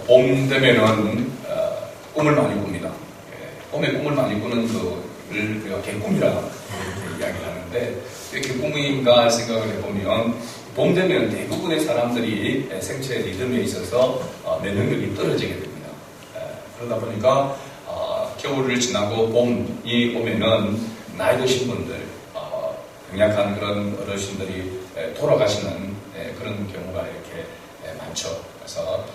봄 되면은 꿈을 많이 꿉니다. 봄에 꿈을 많이 꾸는 거를 우리가 개꿈이라 이야기를 하는데, 왜 개꿈인가 생각을 해보면 봄 되면 대부분의 사람들이 생체 리듬에 있어서 면역력이 떨어지게 됩니다. 그러다 보니까 겨울을 지나고 봄이 오면은 나이 드신 분들, 병약한 그런 어르신들이 돌아가시는 그런 경우가 이렇게 많죠. 그래서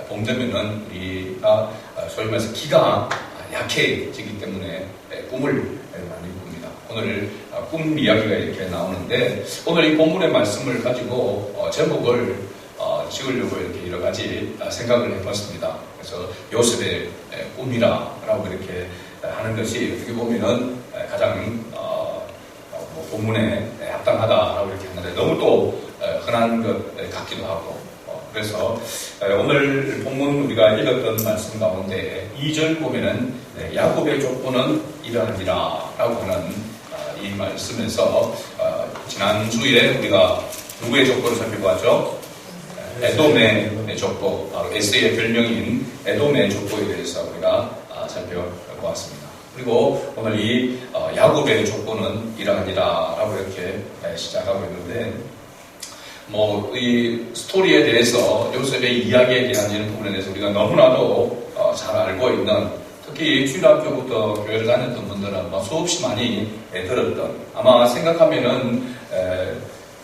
봄 되면은 우리가 소위 말해서 기가 약해지기 때문에 꿈을 많이 꿉니다. 오늘 꿈 이야기가 이렇게 나오는데, 오늘 이 본문의 말씀을 가지고 제목을 지으려고 이렇게 여러 가지 생각을 해봤습니다. 그래서 요셉의 꿈이라고 이렇게 하는 것이 어떻게 보면은 가장 본문에 합당하다라고 이렇게 하는데, 너무 또 흔한 것 같기도 하고, 그래서 오늘 본문 우리가 읽었던 말씀 가운데 2절 보면은 야곱의 족보는 이러하니라 라고 하는 이 말씀에서 지난주에 우리가 누구의 족보를 살펴봤죠? 에돔의 족보, 바로 에스의 별명인 에돔의 족보에 대해서 우리가 살펴보았습니다. 그리고 오늘 이 야곱의 족보는 이러하니라 라고 이렇게 시작하고 있는데, 이 스토리에 대해서, 요셉의 이야기에 대한 이런 부분에 대해서 우리가 너무나도 잘 알고 있는, 특히 주일학교부터 교회를 다녔던 분들은 수없이 많이 들었던, 아마 생각하면은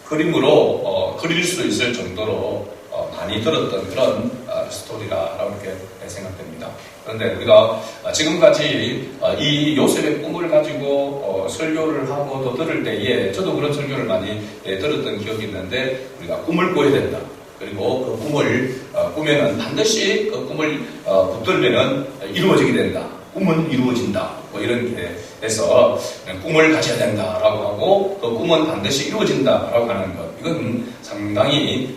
그림으로 그릴 수 있을 정도로 많이 들었던 그런 스토리라고 이렇게 생각됩니다. 그런데 우리가 지금까지 이 요셉의 꿈을 가지고 설교를 하고 또 들을 때에, 저도 그런 설교를 많이 들었던 기억이 있는데, 우리가 꿈을 꿔야 된다. 그리고 그 꿈을 꾸면은 반드시 그 꿈을 붙들면은 이루어지게 된다. 꿈은 이루어진다. 이런 게 해서 꿈을 가져야 된다라고 하고, 그 꿈은 반드시 이루어진다라고 하는 것. 이건 상당히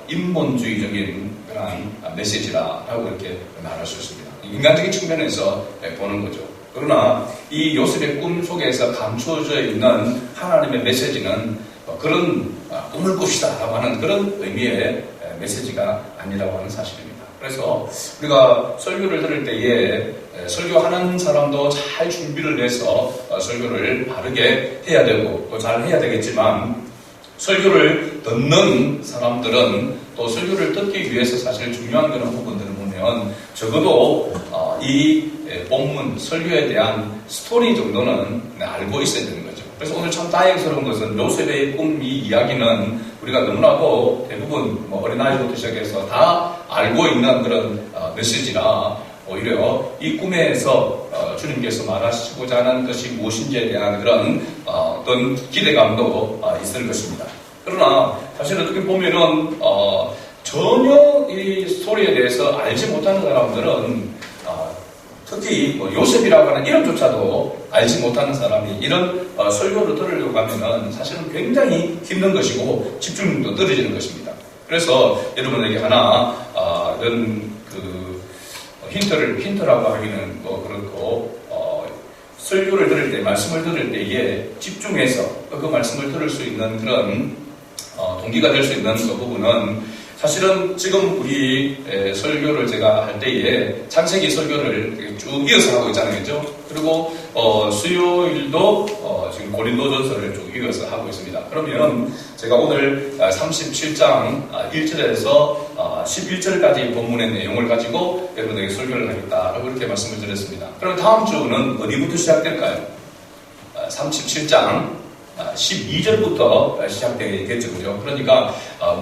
인본주의적인 그런 메시지라고 이렇게 말할 수 있습니다. 인간적인 측면에서 보는 거죠. 그러나 이 요셉의 꿈 속에서 감추어져 있는 하나님의 메시지는 그런 꿈을 꿉시다 라고 하는 그런 의미의 메시지가 아니라고 하는 사실입니다. 그래서 우리가 설교를 들을 때에 설교하는 사람도 잘 준비를 해서 설교를 바르게 해야 되고 또 잘 해야 되겠지만, 설교를 듣는 사람들은 또 설교를 듣기 위해서 사실 중요한 그런 부분들을 보면 적어도 이 본문, 설교에 대한 스토리 정도는 알고 있어야 되는 거죠. 그래서 오늘 참 다행스러운 것은 요셉의 꿈 이 이야기는 우리가 너무나도 대부분 어린아이부터 시작해서 다 알고 있는 그런 메시지라, 오히려 이 꿈에서 주님께서 말하시고자 하는 것이 무엇인지에 대한 그런 어떤 기대감도 있을 것입니다. 그러나 사실 어떻게 보면은 전혀 이 스토리에 대해서 알지 못하는 사람들은 특히 요셉이라고 하는 이름조차도 알지 못하는 사람이 이런 설교를 들으려고 하면은 사실은 굉장히 힘든 것이고 집중력도 떨어지는 것입니다. 그래서 여러분에게 하나 이런 힌트라고 하기는 그렇고, 설교를 들을 때, 말씀을 들을 때에 집중해서 그 말씀을 들을 수 있는 그런 동기가 될 수 있는 그 부분은, 사실은 지금 우리 설교를 제가 할 때에 창세기 설교를 쭉 이어서 하고 있잖아요. 그죠? 그리고 수요일도 지금 고린도전서를 쭉 이어서 하고 있습니다. 그러면 제가 오늘 37장 1절에서 11절까지 본문의 내용을 가지고 여러분에게 설교를 하겠다라고 이렇게 말씀을 드렸습니다. 그럼 다음 주는 어디부터 시작될까요? 37장 12절부터 시작되겠죠. 그죠? 그러니까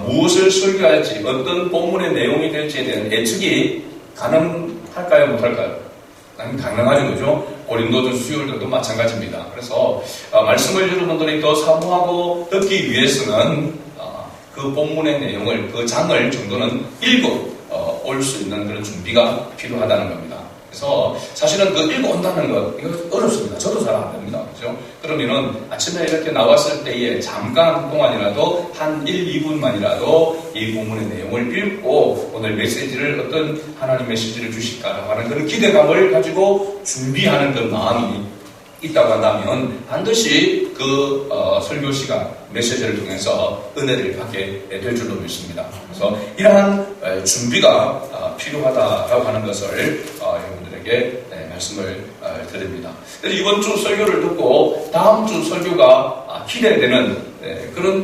무엇을 설교할지, 어떤 본문의 내용이 될지에 대한 예측이 가능할까요? 못할까요? 가능하죠. 그죠? 고린도전 수요일도 마찬가지입니다. 그래서 말씀을 여러분들이 더 사모하고 듣기 위해서는 그 본문의 내용을, 그 장을 정도는 읽고 올 수 있는 그런 준비가 필요하다는 겁니다. 그래서 사실은 그 읽어온다는 것, 이거 어렵습니다. 저도 잘 안 됩니다. 그죠? 그러면은 아침에 이렇게 나왔을 때에 잠깐 동안이라도 한 1, 2분만이라도 이 본문의 내용을 읽고 오늘 메시지를, 어떤 하나님 메시지를 주실까라고 하는 그런 기대감을 가지고 준비하는 그 마음이 있다고 한다면 반드시 그 설교 시간, 메시지를 통해서 은혜를 받게 될 줄로 믿습니다. 그래서 이러한 준비가 필요하다라고 하는 것을 여러분들에게 말씀을 드립니다. 그래서 이번 주 설교를 듣고 다음 주 설교가 기대되는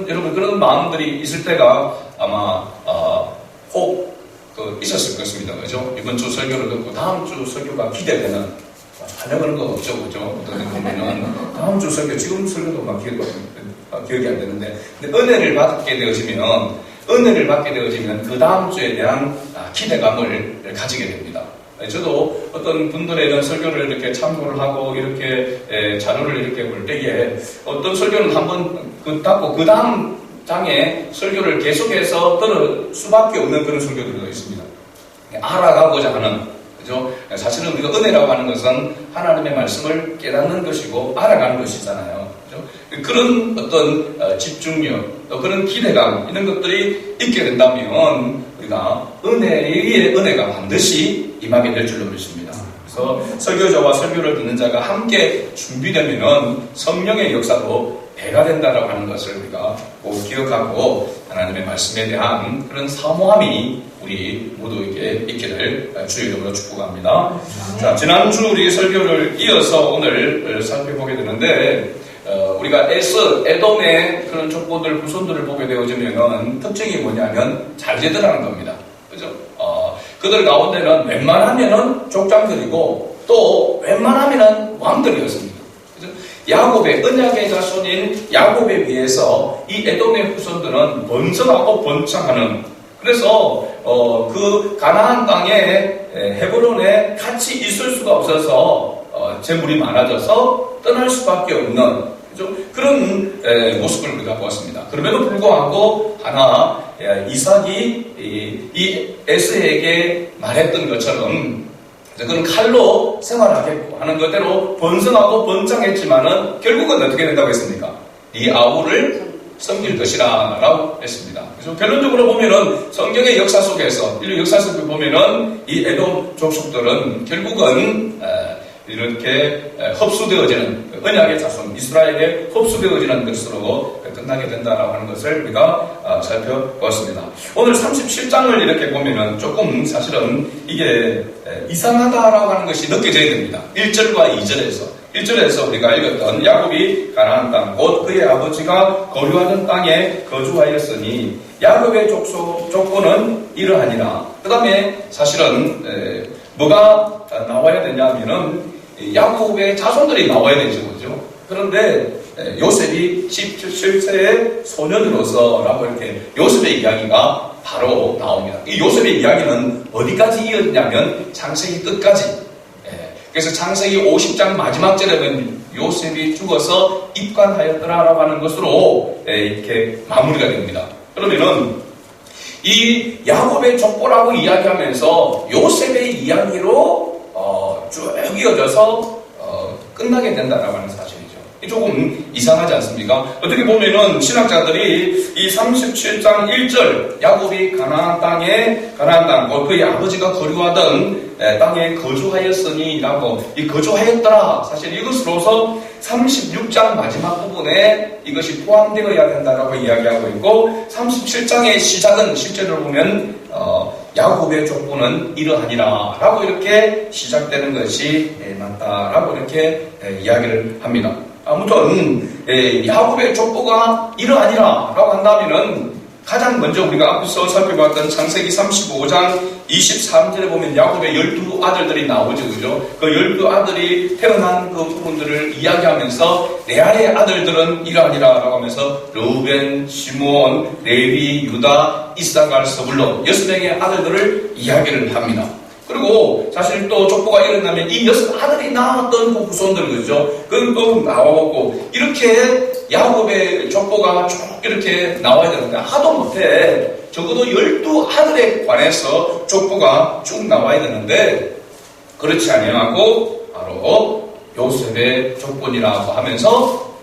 여러분 그런 마음들이 있을 때가 아마 꼭 있었을 것입니다. 그죠? 이번 주 설교를 듣고 다음 주 설교가 기대되는 전혀 그런 거 없죠, 그죠? 어떤 데 보면은, 다음 주 설교, 지금 설교도 막 기억이 안 되는데, 근데 은혜를 받게 되어지면, 그 다음 주에 대한 기대감을 가지게 됩니다. 저도 어떤 분들의 이런 설교를 이렇게 참고를 하고, 이렇게 자료를 이렇게 볼 때에, 어떤 설교는 한번 듣고, 그 다음 장에 설교를 계속해서 들을 수밖에 없는 그런 설교들도 있습니다. 알아가고자 하는, 그죠? 사실은 우리가 은혜라고 하는 것은 하나님의 말씀을 깨닫는 것이고 알아가는 것이잖아요. 그죠? 그런 어떤 집중력, 또 그런 기대감, 이런 것들이 있게 된다면 우리가 은혜의 은혜가 반드시 임하게 될 줄로 믿습니다. 그래서 설교자와 설교를 듣는 자가 함께 준비되면 성령의 역사도 배가 된다라고 하는 것을 우리가 꼭 기억하고 하나님의 말씀에 대한 그런 사모함이 우리 모두에게 있기를 주의 이름으로 축복합니다. 자, 지난주 우리 설교를 이어서 오늘 살펴보게 되는데 우리가 에돔의 그런 족보들, 후손들을 보게 되어지면 특징이 뭐냐면 잘제들하는 겁니다. 그죠? 그들 가운데는 웬만하면은 족장들이고 또 웬만하면은 왕들이었습니다. 야곱의 언약의 자손인 야곱에 비해서 이 에돔의 후손들은 번성하고 번창하는, 그래서 그 가나안 땅에 헤브론에 같이 있을 수가 없어서 재물이 많아져서 떠날 수밖에 없는, 그죠? 그런 모습을 우리가 보았습니다. 그럼에도 불구하고 하나 이삭이 이 에서에게 말했던 것처럼 그는 칼로 생활하겠고 하는 것대로 번성하고 번창했지만은 결국은 어떻게 된다고 했습니까? 이 아우를 섬길 것이라 라고 했습니다. 그래서 결론적으로 보면은 성경의 역사 속에서, 인류 역사 속에 보면은 이 에돔 족속들은 결국은 이렇게 흡수되어지는, 언약의 자손 이스라엘에 흡수되어지는 것으로 끝나게 된다라고 하는 것을 우리가 살펴보았습니다. 오늘 37장을 이렇게 보면은 조금 사실은 이게 이상하다라고 하는 것이 느껴져야 됩니다. 1절과 2절에서 우리가 읽었던 야곱이 가나안 땅 곧 그의 아버지가 거류하던 땅에 거주하였으니 야곱의 족보는 이러하니라. 그 다음에 사실은 뭐가 나와야 되냐면은 야곱의 자손들이 나와야 되죠, 그죠? 그런데 요셉이 17세의 소년으로서라고 이렇게 요셉의 이야기가 바로 나옵니다. 이 요셉의 이야기는 어디까지 이어지냐면 창세기 끝까지. 그래서 창세기 50장 마지막 절에 보면 요셉이 죽어서 입관하였더라라고 하는 것으로 이렇게 마무리가 됩니다. 그러면은 이 야곱의 족보라고 이야기하면서 요셉의 이야기로 쭉 이어져서 끝나게 된다라고 하는 사실이죠. 조금 이상하지 않습니까? 어떻게 보면은 신학자들이 이 37장 1절 야곱이 가나안 땅, 곧 그의 아버지가 거류하던 땅에 거주하였으니 라고, 이 거주하였더라, 사실 이것으로서 36장 마지막 부분에 이것이 포함되어야 된다라고 이야기하고 있고, 37장의 시작은 실제로 보면 야곱의 족보는 이러하니라 라고 이렇게 시작되는 것이 맞다라고 이렇게 이야기를 합니다. 아무튼 야곱의 족보가 이러하니라 라고 한다면은 가장 먼저 우리가 앞서 살펴봤던 창세기 35장 23절에 보면 야곱의 12아들들이 나오죠, 그죠? 그 12아들이 태어난 그 부분들을 이야기하면서 레아의 아들들은 이러하니라 라고 하면서 르우벤, 시므온, 레위, 유다, 이사갈, 스불론 6명의 아들들을 이야기를 합니다. 그리고 사실 또 족보가 일어나면 이 6아들이 낳았던 그 후손들, 그죠? 그건 또 나와갖고 이렇게 야곱의 족보가 쭉 이렇게 나와야 되는데 하도 못해. 적어도 12아들에 관해서 족보가 쭉 나와야 되는데 그렇지 아니하고 바로 요셉의 족본이라고 하면서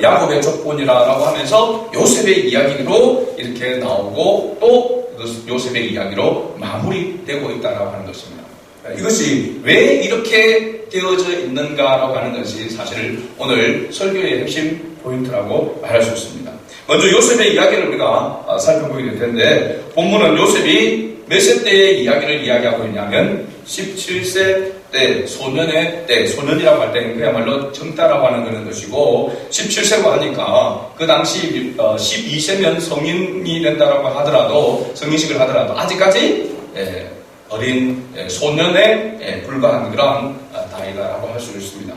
야곱의 족본이라고 하면서 요셉의 이야기로 이렇게 나오고 또 요셉의 이야기로 마무리되고 있다라고 하는 것입니다. 이것이 왜 이렇게 되어져 있는가라고 하는 것이 사실 오늘 설교의 핵심 포인트라고 말할 수 있습니다. 먼저 요셉의 이야기를 우리가 살펴보게 될 텐데, 본문은 요셉이 몇 세 때의 이야기를 이야기하고 있냐면 17세 때, 소년의 때, 소년이라고 할 때는 그야말로 젊다라고 하는 그런 것이고, 17세고 하니까 그 당시 12세면 성인이 된다라고 하더라도, 성인식을 하더라도 아직까지 어린 소년에 불과한 그런 나이다라고 할 수 있습니다.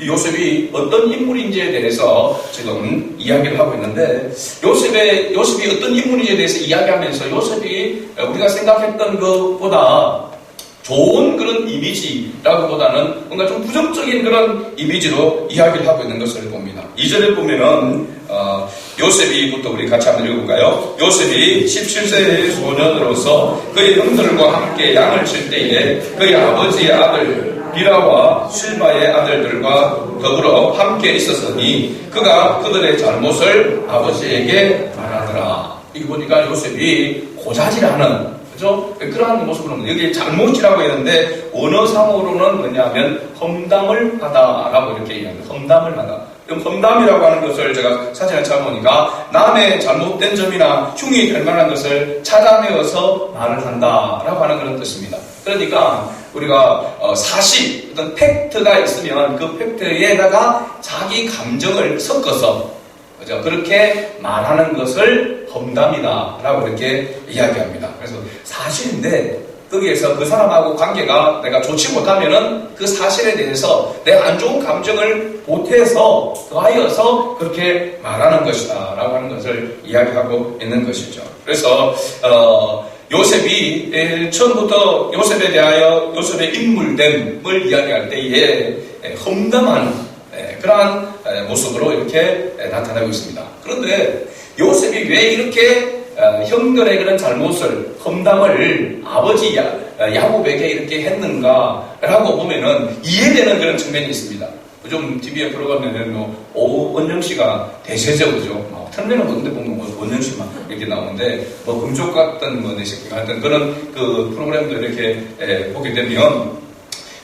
이 요셉이 어떤 인물인지에 대해서 지금 이야기를 하고 있는데, 요셉이 어떤 인물인지에 대해서 이야기하면서 요셉이 우리가 생각했던 것보다 좋은 그런 이미지라고보다는 뭔가 좀 부정적인 그런 이미지로 이야기를 하고 있는 것을 봅니다. 2절에 보면은 요셉이부터 우리 같이 한번 읽어볼까요? 요셉이 17세의 소년으로서 그의 형들과 함께 양을 칠 때에 그의 아버지의 아들 비라와 실바의 아들들과 더불어 함께 있었으니 그가 그들의 잘못을 아버지에게 말하더라. 이거 보니까 요셉이 고자질하는, 그죠? 그러한 모습으로는 여기 잘못이라고 했는데 언어상으로는 뭐냐면 험담을 하다라고 이렇게 얘기합니다. 험담을 하다. 그럼 험담이라고 하는 것을 제가 사진을 찾아보니까 남의 잘못된 점이나 흉이 될 만한 것을 찾아내어서 말을 한다라고 하는 그런 뜻입니다. 그러니까 우리가 사실, 어떤 팩트가 있으면 그 팩트에다가 자기 감정을 섞어서, 그죠? 그렇게 말하는 것을 험담이다라고 이렇게 이야기합니다. 그래서 사실인데 거기에서 그 사람하고 관계가 내가 좋지 못하면은 그 사실에 대해서 내 안 좋은 감정을 보태서 더하여서 그렇게 말하는 것이다 라고 하는 것을 이야기하고 있는 것이죠. 그래서 요셉이 처음부터 요셉에 대하여 요셉의 인물됨을 이야기할 때에 험담한 그러한 모습으로 이렇게 나타나고 있습니다. 그런데 요셉이 왜 이렇게 형들의 그런 잘못을, 험담을 아버지 야곱에게 이렇게 했는가라고 보면은 이해되는 그런 측면이 있습니다. 요즘 TV에 프로그램에는 오원영 씨가 대세적이죠. 털면은 뭔데 보면 원영 씨만 이렇게 나오는데, 금쪽 같던 내 새끼가 하여튼 그런 그 프로그램도 이렇게 보게 되면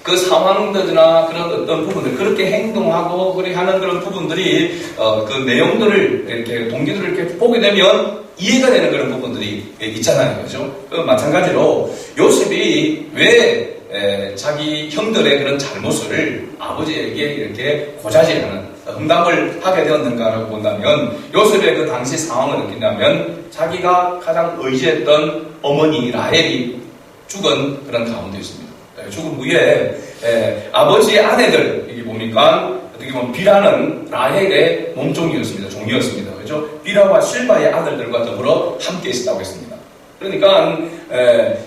그 상황들이나 그런 어떤 부분들, 그렇게 행동하고 그렇게 하는 그런 부분들이 그 내용들을 이렇게 동기들을 이렇게 보게 되면 이해가 되는 그런 부분들이 있잖아요, 그죠? 마찬가지로 요셉이 왜 자기 형들의 그런 잘못을 아버지에게 이렇게 고자질하는 험담을 하게 되었는가라고 본다면, 요셉의 그 당시 상황을 느낀다면 자기가 가장 의지했던 어머니 라헬이 죽은 그런 가운데 있습니다. 죽은 후에 아버지의 아내들, 여기 보니까 어떻게 보면 비라는 라헬의 몸종이었습니다. 종이었습니다. 그렇죠? 비라와 실바의 아들들과 더불어 함께 있었다고 했습니다. 그러니까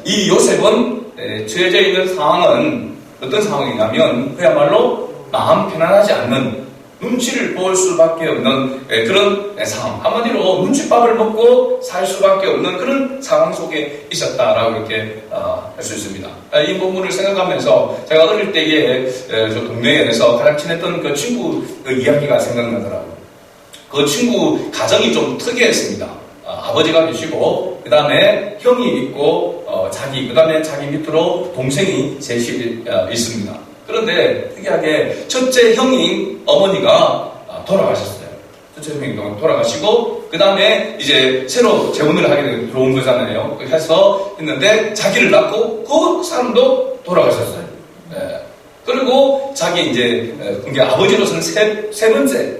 이 요셉은 처해져 있는 상황은 어떤 상황이냐면 그야말로 마음 편안하지 않는, 눈치를 볼 수밖에 없는 그런 상황, 한마디로 눈칫밥을 먹고 살 수밖에 없는 그런 상황 속에 있었다라고 이렇게 할 수 있습니다. 이 부분을 생각하면서 제가 어릴 때에 저 동네에서 가장 친했던 그 친구 그 이야기가 생각나더라고요. 그 친구 가정이 좀 특이했습니다. 아버지가 계시고 그 다음에 형이 있고 그 다음에 자기 밑으로 동생이 셋이 있습니다. 그런데 특이하게 첫째 형인 어머니가 돌아가셨어요. 첫째 형이 돌아가시고 그 다음에 이제 새로 재혼을 하게 들어온 거잖아요. 해서 했는데 자기를 낳고 그 사람도 돌아가셨어요. 그리고 자기 이제 아버지로서는 세 번째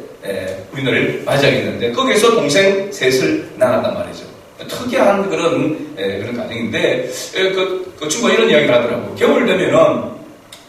부인을 맞이하게 됐는데 거기에서 동생 셋을 낳았단 말이죠. 특이한 그런 가정인데 그 친구가 이런 이야기를 하더라고요. 겨울 되면은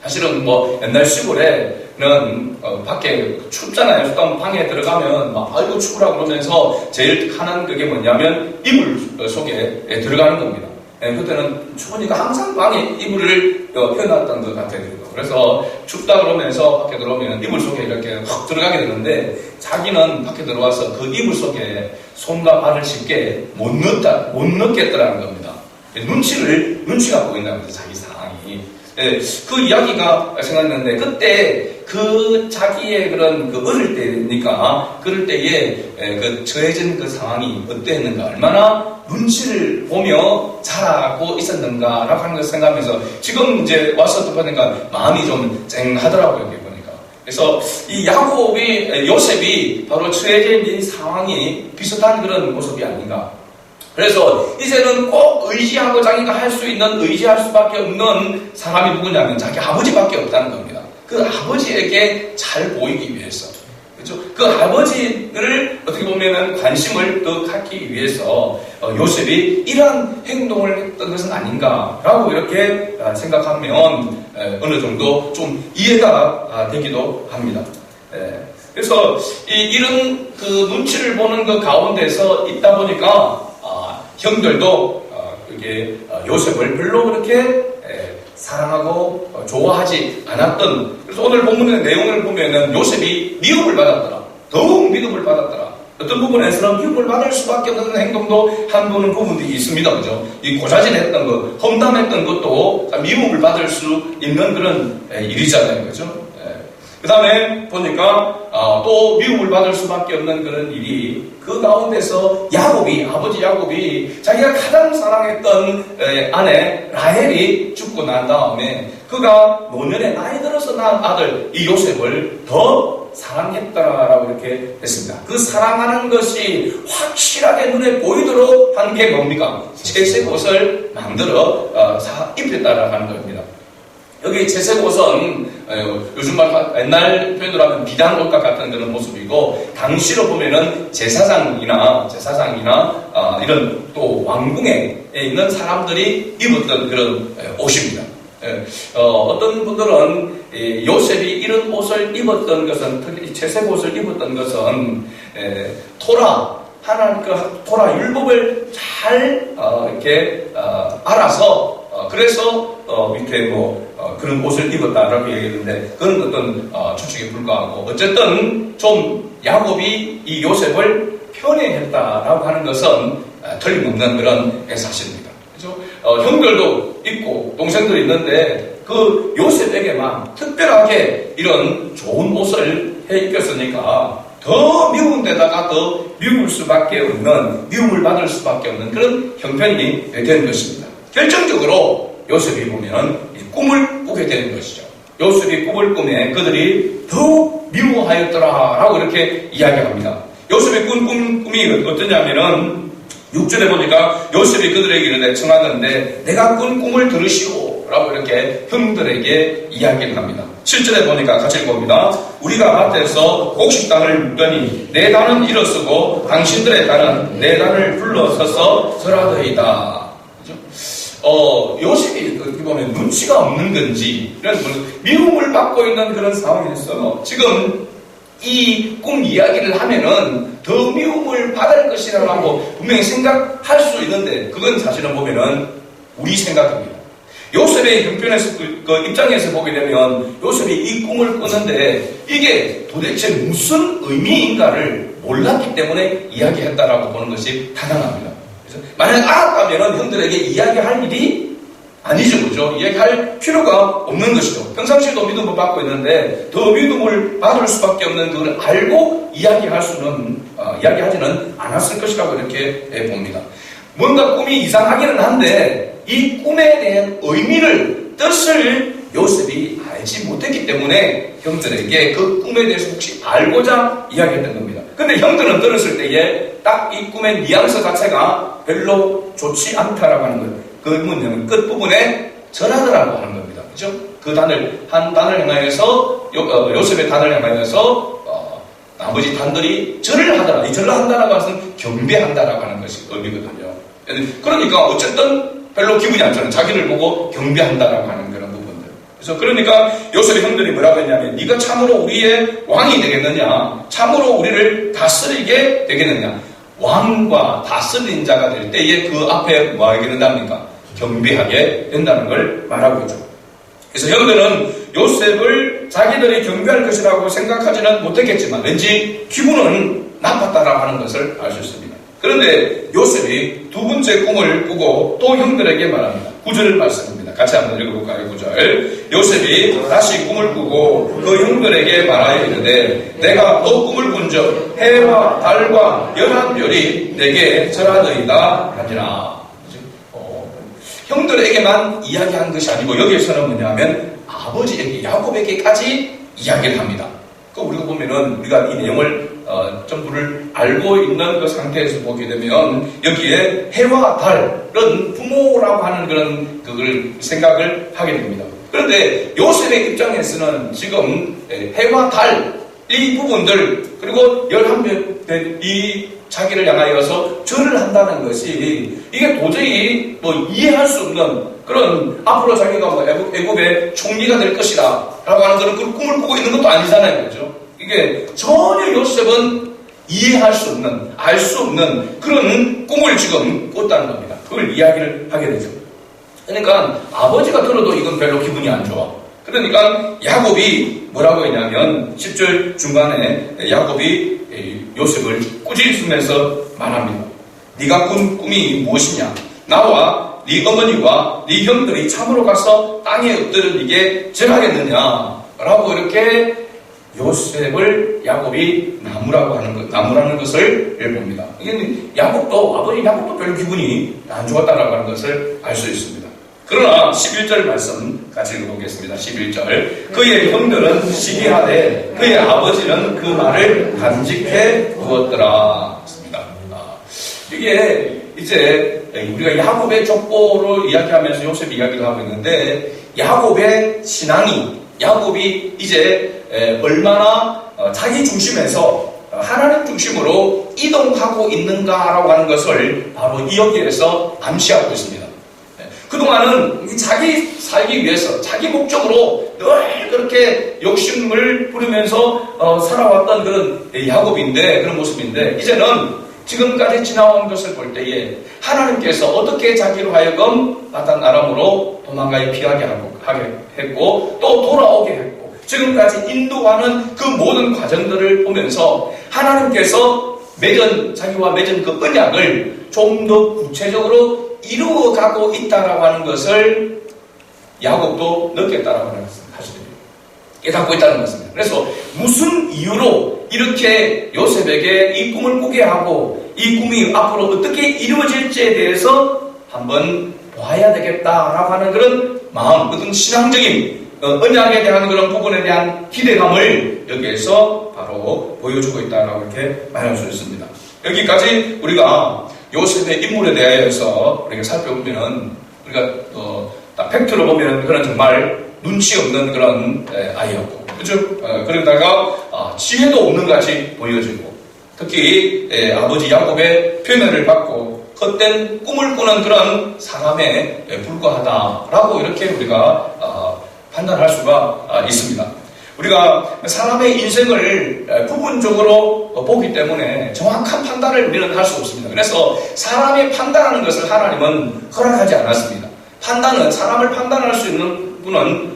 사실은 옛날 시골에는 밖에 춥잖아요. 그럼 방에 들어가면 아이고 추우라 그러면서 제일 하는 그게 뭐냐면 이불 속에 들어가는 겁니다. 그때는 추우니까 항상 방에 이불을 펴놨던 것 같아요. 그래서 춥다 그러면서 밖에 들어오면 이불 속에 이렇게 확 들어가게 되는데 자기는 밖에 들어와서 그 이불 속에 손과 발을 쉽게 못 넣겠더라는 겁니다. 눈치가 보인다는 거죠. 자기 상황이. 그 이야기가 생각났는데 그때 그 자기의 그런 그 어릴 때니까 그럴 때에 그 처해진 그 상황이 어땠는가, 얼마나 눈치를 보며 자라고 있었는가라고 하는 것을 생각하면서 지금 이제 와서 또 보니까 마음이 좀 쨍하더라고요, 여기 보니까. 그래서 이 요셉이 바로 처해져 있는 상황이 비슷한 그런 모습이 아닌가. 그래서 이제는 꼭 의지하고 자기가 할 수 있는, 의지할 수밖에 없는 사람이 누구냐면 자기 아버지밖에 없다는 겁니다. 그 아버지에게 잘 보이기 위해서, 그렇죠? 그 아버지를 어떻게 보면은 관심을 더 갖기 위해서 요셉이 이러한 행동을 했던 것은 아닌가라고 이렇게 생각하면 어느 정도 좀 이해가 되기도 합니다. 그래서 이런 그 눈치를 보는 그 가운데서 있다 보니까 형들도 이게 요셉을 별로 그렇게 사랑하고 좋아하지 않았던. 그래서 오늘 본문의 내용을 보면은 요셉이 미움을 받았더라. 더욱 미움을 받았더라. 어떤 부분에서는 미움을 받을 수밖에 없는 행동도 한 부분들이 있습니다. 그죠? 이 고자질했던 것, 험담했던 것도 미움을 받을 수 있는 그런 일이잖아요. 그죠? 그 다음에 보니까 또 미움을 받을 수밖에 없는 그런 일이 그 가운데서 아버지 야곱이 자기가 가장 사랑했던 아내 라헬이 죽고 난 다음에 그가 노년에 나이 들어서 낳은 아들 이 요셉을 더 사랑했다라고 이렇게 했습니다. 그 사랑하는 것이 확실하게 눈에 보이도록 한 게 뭡니까? 채색 옷을 만들어 입혔다라고 하는 겁니다. 여기 채색 옷은 요즘 말 옛날 표현으로 하면 비단옷과 같은 그런 모습이고, 당시로 보면은 제사장이나 이런 또 왕궁에 있는 사람들이 입었던 그런 옷입니다. 어떤 분들은 요셉이 이런 옷을 입었던 것은, 특히 채색 옷을 입었던 것은 하나님 그 토라 율법을 잘 이렇게 알아서 그래서 밑에 그런 옷을 입었다라고 얘기했는데, 그런 어떤 추측에 불과하고, 어쨌든 좀 야곱이 이 요셉을 편애했다라고 하는 것은 틀림없는 그런 사실입니다. 그렇죠? 형들도 있고 동생들이 있는데 그 요셉에게만 특별하게 이런 좋은 옷을 해 입혔으니까 더 미운 데다가 더 미움을 받을 수밖에 없는 그런 형편이 되는 것입니다. 결정적으로 요셉이 보면 꿈을 꾸게 되는 것이죠. 요셉이 꿈을 꾸며 그들이 더욱 미워하였더라라고 이렇게 이야기합니다. 요셉이 꾼 꿈이 어떠냐면은 6절에 보니까 요셉이 그들에게 이르되 청하건대 내가 꾼 꿈을 들으시오라고 이렇게 형들에게 이야기를 합니다. 7절에 보니까 같이 읽어봅니다. 우리가 밭에서 곡식단을 묻더니 내 단은 일어서고 당신들의 단은 내 단을 불러서서 절하더이다. 요셉이 어떻게 보면 눈치가 없는 건지, 이런 미움을 받고 있는 그런 상황에서 지금 이 꿈 이야기를 하면은 더 미움을 받을 것이라고 분명히 생각할 수 있는데, 그건 사실은 보면은 우리 생각입니다. 요셉의 형편에서 그 입장에서 보게 되면 요셉이 이 꿈을 꾸는데 이게 도대체 무슨 의미인가를 몰랐기 때문에 이야기했다라고 보는 것이 타당합니다. 그래서 만약 알았다면 형들에게 이야기할 일이 아니죠, 그죠? 이야기할 필요가 없는 것이죠. 평상시에도 믿음을 받고 있는데 더 믿음을 받을 수밖에 없는 그걸 알고 이야기하지는 않았을 것이라고 이렇게 봅니다. 뭔가 꿈이 이상하기는 한데 이 꿈에 대한 뜻을 요셉이 알지 못했기 때문에 형들에게 그 꿈에 대해서 혹시 알고자 이야기했던 겁니다. 근데 형들은 들었을 때에 딱 이 꿈의 뉘앙스 자체가 별로 좋지 않다라고 하는 거예요. 그 문제는 끝부분에 절하더라고 하는 겁니다. 그죠? 한 단을 향하여서, 요셉의 단을 향하여서, 나머지 단들이 절을 하더라. 이 절을 한다라고 하는 것은 경배한다라고 하는 것이 의미거든요. 그러니까 어쨌든 별로 기분이 안 좋아요. 자기를 보고 경배한다라고 하는 그런 부분들. 그래서 그러니까 요셉의 형들이 뭐라고 했냐면, 네가 참으로 우리의 왕이 되겠느냐? 참으로 우리를 다스리게 되겠느냐? 왕과 다스린 자가 될 때에 그 앞에 뭐 하게 된답니까? 경배하게 된다는 걸 말하고 있죠. 그래서 형들은 요셉을 자기들이 경배할 것이라고 생각하지는 못했겠지만 왠지 기분은 나빴다라고 하는 것을 알 수 있습니다. 그런데 요셉이 두 번째 꿈을 꾸고 또 형들에게 말합니다. 9절 말씀입니다. 같이 한번 읽어볼까요? 9절. 요셉이 다시 꿈을 꾸고 그 형들에게 말하여 이르되 내가 또 꿈을 꾼적 해와 달과 열한 별이 내게 절하더이다 하니라. 형들에게만 이야기한 것이 아니고 여기에서는 뭐냐면 아버지에게 야곱에게까지 이야기를 합니다. 그 우리가 보면은 우리가 이 내용을 전부를 알고 있는 그 상태에서 보게 되면 여기에 해와 달은 부모라고 하는 그걸 생각을 하게 됩니다. 그런데 요셉의 입장에서는 지금 해와 달 이 부분들 그리고 11명 이 자기를 향하여서 절을 한다는 것이 이게 도저히 이해할 수 없는 그런 앞으로 자기가 애굽의 총리가 될 것이다 라고 하는 그런 꿈을 꾸고 있는 것도 아니잖아요. 그렇죠? 이게 전혀 요셉은 이해할 수 없는 알 수 없는 그런 꿈을 지금 꿨다는 겁니다. 그걸 이야기를 하게 되죠. 그러니까 아버지가 들어도 이건 별로 기분이 안 좋아. 그러니까 야곱이 뭐라고 했냐면 10절 중간에 야곱이 요셉을 꾸짖으면서 말합니다. 네가 꾼 꿈이 무엇이냐? 나와 네 어머니와 네 형들이 참으로 가서 땅에 엎드리게 절하겠느냐? 라고 이렇게 요셉을 야곱이 나무라는 것을 봅니다. 이게 아버지 야곱도 별 기분이 안 좋았다라고 하는 것을 알 수 있습니다. 그러나 11절 말씀 같이 읽어보겠습니다. 11절. 그의 형들은 시기하되 그의 아버지는 그 말을 간직해 두었더라. 이게 이제 우리가 야곱의 족보로 이야기하면서 요셉 이야기를 하고 있는데 야곱의 신앙이 야곱이 이제 얼마나 자기 중심에서 하나님 중심으로 이동하고 있는가라고 하는 것을 바로 이 여기에서 암시하고 있습니다. 그동안은 자기 살기 위해서 자기 목적으로 늘 그렇게 욕심을 부리면서 살아왔던 그런 야곱인데 그런 모습인데 이제는 지금까지 지나온 것을 볼 때에 하나님께서 어떻게 자기로 하여금 바단 아람으로 도망가게 피하게 하게 했고 또 돌아오게 했고 지금까지 인도하는 그 모든 과정들을 보면서 하나님께서 자기와 맺은 그 언약을 좀 더 구체적으로 이루어가고 있다라고 하는 것을 야곱도 느꼈다라고 하는 사실입니다. 깨닫고 있다는 것입니다. 그래서 무슨 이유로 이렇게 요셉에게 이 꿈을 꾸게 하고 이 꿈이 앞으로 어떻게 이루어질지에 대해서 한번 봐야 되겠다라고 하는 그런 마음, 어떤 신앙적인 언약에 대한 그런 부분에 대한 기대감을 여기에서 바로 보여주고 있다라고 이렇게 말할 수 있습니다. 여기까지 우리가 요셉의 인물에 대해서 우리가 살펴보면은 우리가 딱 팩트로 보면은 그런 정말 눈치 없는 그런 아이였고, 그죠? 그러다가 지혜도 없는 같이 보여지고, 특히 아버지 야곱의 표현을 받고 헛된 꿈을 꾸는 그런 사람에 불과하다라고 이렇게 우리가 판단할 수가 있습니다. 우리가 사람의 인생을 부분적으로 보기 때문에 정확한 판단을 우리는 할 수 없습니다. 그래서 사람이 판단하는 것을 하나님은 허락하지 않았습니다. 사람을 판단할 수 있는 분은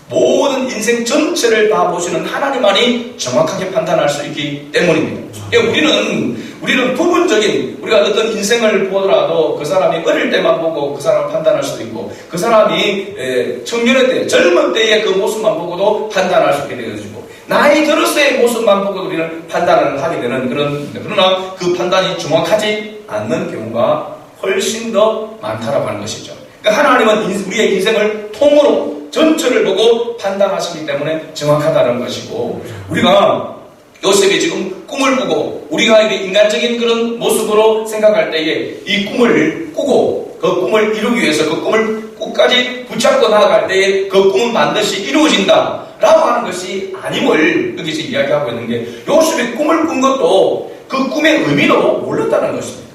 모든 인생 전체를 다 보시는 하나님만이 정확하게 판단할 수 있기 때문입니다. 우리는 부분적인 우리가 어떤 인생을 보더라도 그 사람이 어릴 때만 보고 그 사람을 판단할 수도 있고 그 사람이 청년의 때, 젊은 때의 그 모습만 보고도 판단할 수 있게 되어지고 나이 들어서의 모습만 보고 우리는 판단을 하게 되는 그러나 그 판단이 정확하지 않는 경우가 훨씬 더 많다라고 하는 것이죠. 그러니까 하나님은 우리의 인생을 통으로 전체를 보고 판단하시기 때문에 정확하다는 것이고 우리가 요셉이 지금 꿈을 꾸고 우리가 인간적인 그런 모습으로 생각할 때에 이 꿈을 꾸고 그 꿈을 이루기 위해서 그 꿈을 끝까지 붙잡고 나아갈 때에 그 꿈은 반드시 이루어진다 라고 하는 것이 아님을 여기서 이야기하고 있는 게 요셉이 꿈을 꾼 것도 그 꿈의 의미도 몰랐다는 것입니다.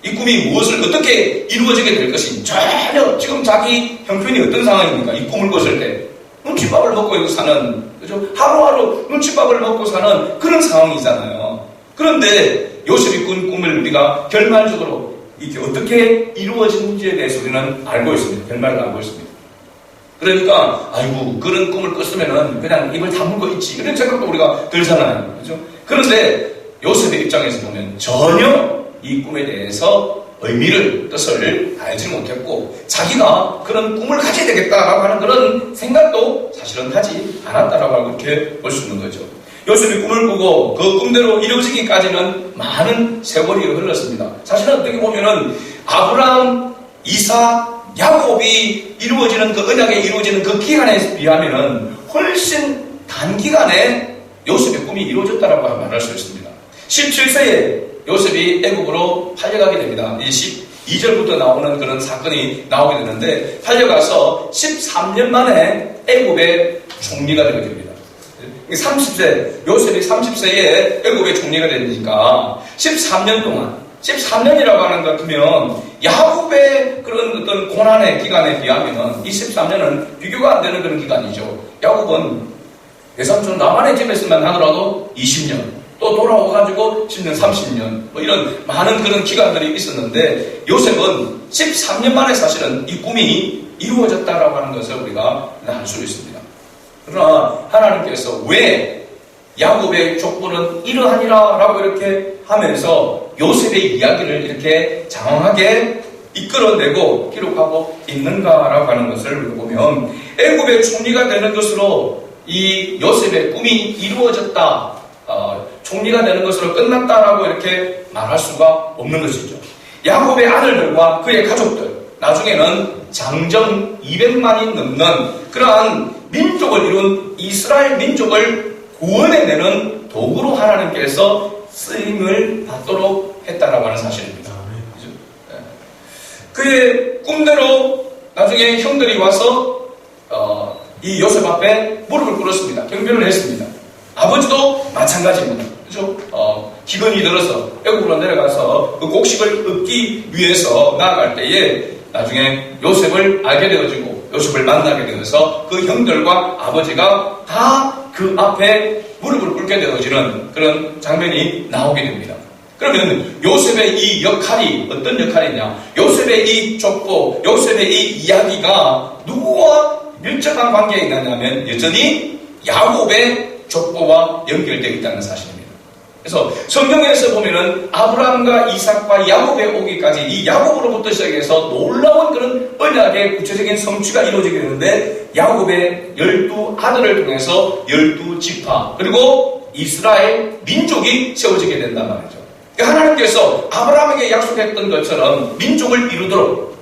이 꿈이 무엇을 어떻게 이루어지게 될 것인지 전혀 지금 자기 형편이 어떤 상황입니까? 이 꿈을 꿨을 때 눈칫밥을 먹고 사는, 그죠? 하루하루 눈칫밥을 먹고 사는 그런 상황이잖아요. 그런데 요셉이 꾼 꿈을 우리가 결말적으로 이게 어떻게 이루어지는지에 대해서 우리는 알고 있습니다. 결말을 알고 있습니다. 그러니까 아이고 그런 꿈을 꿨으면은 그냥 입을 다물고 있지 이런 생각도 우리가 들잖아요. 그죠? 그런데 요셉의 입장에서 보면 전혀 이 꿈에 대해서 의미를, 뜻을 알지 못했고 자기가 그런 꿈을 가져야 되겠다라고 하는 그런 생각도 사실은 하지 않았다라고 이렇게 볼 수 있는 거죠. 요셉이 꿈을 꾸고 그 꿈대로 이루어지기까지는 많은 세월이 흘렀습니다. 사실은 어떻게 보면은 아브라함, 이삭, 야곱이 이루어지는 그 언약에 이루어지는 그 기간에 비하면은 훨씬 단기간에 요셉의 꿈이 이루어졌다라고 말할 수 있습니다. 17세에 요셉이 애굽으로 팔려가게 됩니다. 이 12절부터 나오는 그런 사건이 나오게 되는데 팔려가서 13년 만에 애굽의 총리가 되게 됩니다. 30세, 요셉이 30세에 애굽의 총리가 되니까 13년 동안, 13년이라고 하는 것 같으면 야곱의 그런 어떤 고난의 기간에 비하면 이 13년은 비교가 안 되는 그런 기간이죠. 야곱은 외삼촌 나만의 집에서만 하더라도 20년, 또 돌아와가지고 10년, 30년, 뭐 이런 많은 그런 기간들이 있었는데 요셉은 13년 만에 사실은 이 꿈이 이루어졌다라고 하는 것을 우리가 알 수 있습니다. 그러나 하나님께서 왜 야곱의 족보는 이러하니라 라고 이렇게 하면서 요셉의 이야기를 이렇게 장황하게 이끌어내고 기록하고 있는가라고 하는 것을 우리가 보면 애굽의 총리가 되는 것으로 이 요셉의 꿈이 이루어졌다, 총리가 되는 것으로 끝났다라고 이렇게 말할 수가 없는 것이죠. 야곱의 아들들과 그의 가족들, 나중에는 장정 200만이 넘는 그러한 민족을 이룬 이스라엘 민족을 구원해내는 도구로 하나님께서 쓰임을 받도록 했다라고 하는 사실입니다. 그의 꿈대로 나중에 형들이 와서 이 요셉 앞에 무릎을 꿇었습니다. 경배를 했습니다. 아버지도 마찬가지입니다. 그죠? 기근이 들어서 애굽으로 내려가서 그 곡식을 얻기 위해서 나아갈 때에 나중에 요셉을 알게 되어지고 요셉을 만나게 되어서 그 형들과 아버지가 다 그 앞에 무릎을 꿇게 되어지는 그런 장면이 나오게 됩니다. 그러면 요셉의 이 역할이 어떤 역할이냐? 요셉의 이 족보, 요셉의 이 이야기가 누구와 밀접한 관계에 있느냐면 여전히 야곱의 족보와 연결되어 있다는 사실입니다. 그래서 성경에서 보면은 아브라함과 이삭과 야곱에 오기까지 이 야곱으로부터 시작해서 놀라운 그런 언약의 구체적인 성취가 이루어지게 되는데 야곱의 12아들을 통해서 12지파 그리고 이스라엘 민족이 세워지게 된단 말이죠. 하나님께서 아브라함에게 약속했던 것처럼 민족을 이루도록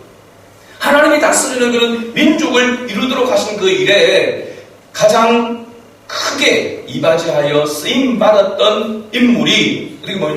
하나님이 다스리는 그런 민족을 이루도록 하신 그 일에 가장 크게 이바지하여 쓰임받았던 인물이 그리고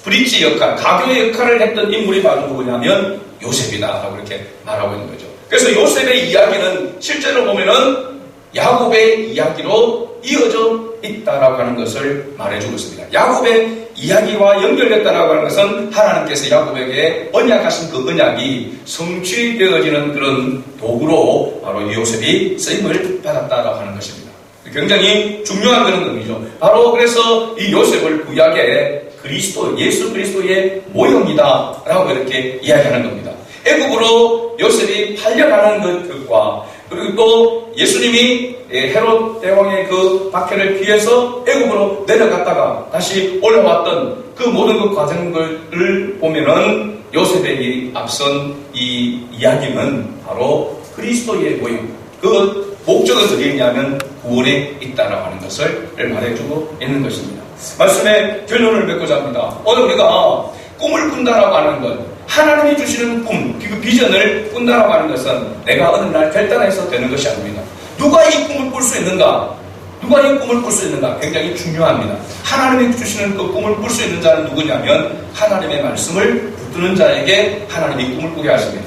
브릿지 역할, 가교의 역할을 했던 인물이 바로 누구냐면 요셉이다라고 이렇게 말하고 있는 거죠. 그래서 요셉의 이야기는 실제로 보면은 야곱의 이야기로 이어져 있다라고 하는 것을 말해주고 있습니다. 야곱의 이야기와 연결됐다라고 하는 것은 하나님께서 야곱에게 언약하신 그 언약이 성취되어지는 그런 도구로 바로 이 요셉이 쓰임을 받았다라고 하는 것입니다. 굉장히 중요한 그런 의미죠. 바로 그래서 이 요셉을 구약의 그리스도, 예수 그리스도의 모형이다라고 이렇게 이야기하는 겁니다. 애굽으로 요셉이 팔려가는 것과 그리고 또 예수님이 헤롯 대왕의 그 박해를 피해서 애굽으로 내려갔다가 다시 올라왔던 그 모든 그 과정들을 보면은 요셉의 이 앞선 이 이야기는 바로 그리스도의 모형. 그 목적은 어디에 있냐면 구원에 있다라고 하는 것을 말해주고 있는 것입니다. 말씀의 결론을 맺고자 합니다. 오늘 우리가 꿈을 꾼다라고 하는 것, 하나님이 주시는 꿈, 그 비전을 꾼다라고 하는 것은 내가 어느 날 결단해서 되는 것이 아닙니다. 누가 이 꿈을 꿀 수 있는가? 누가 이 꿈을 꿀 수 있는가? 굉장히 중요합니다. 하나님이 주시는 그 꿈을 꿀 수 있는 자는 누구냐면 하나님의 말씀을 붙드는 자에게 하나님이 꿈을 꾸게 하십니다.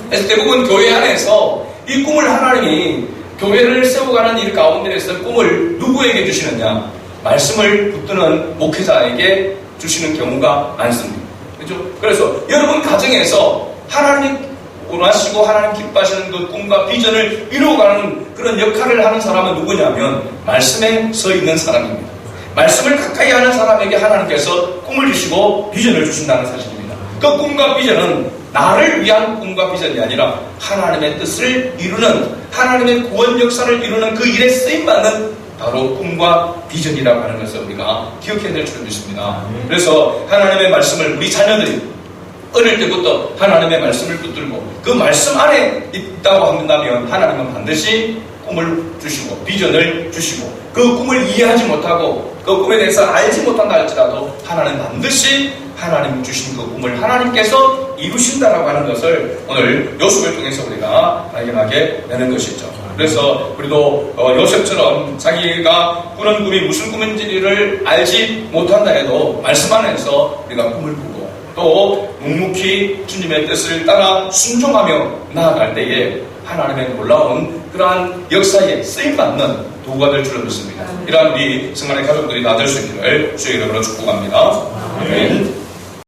그래서 대부분 교회 안에서 이 꿈을 하나님이 교회를 세워가는 일 가운데에서 꿈을 누구에게 주시느냐? 말씀을 붙드는 목회자에게 주시는 경우가 많습니다. 그렇죠? 그래서 여러분 가정에서 하나님 원하시고 하나님 기뻐하시는 그 꿈과 비전을 이루어가는 그런 역할을 하는 사람은 누구냐면 말씀에 서 있는 사람입니다. 말씀을 가까이 하는 사람에게 하나님께서 꿈을 주시고 비전을 주신다는 사실입니다. 그 꿈과 비전은 나를 위한 꿈과 비전이 아니라 하나님의 뜻을 이루는 하나님의 구원 역사를 이루는 그 일에 쓰임받는 바로 꿈과 비전이라고 하는 것을 우리가 기억해야 될 줄 믿습니다. 그래서 하나님의 말씀을 우리 자녀들이 어릴 때부터 하나님의 말씀을 붙들고 그 말씀 안에 있다고 한다면 하나님은 반드시 꿈을 주시고 비전을 주시고 그 꿈을 이해하지 못하고 그 꿈에 대해서 알지 못한다 할지라도 하나님 반드시 하나님 주신 그 꿈을 하나님께서 이루신다라고 하는 것을 오늘 요셉을 통해서 우리가 발견하게 되는 것이죠. 그래서 우리도 요셉처럼 자기가 꾸는 꿈이 무슨 꿈인지를 알지 못한다 해도 말씀 안에서 우리가 꿈을 꾸고 또 묵묵히 주님의 뜻을 따라 순종하며 나아갈 때에 하나님의 놀라운 그러한 역사에 쓰임받는 도구가 될 줄을 믿습니다. 이러한 우리 성만의 가족들이 다 될 수 있기를 주의 이름으로 축복합니다. 아멘.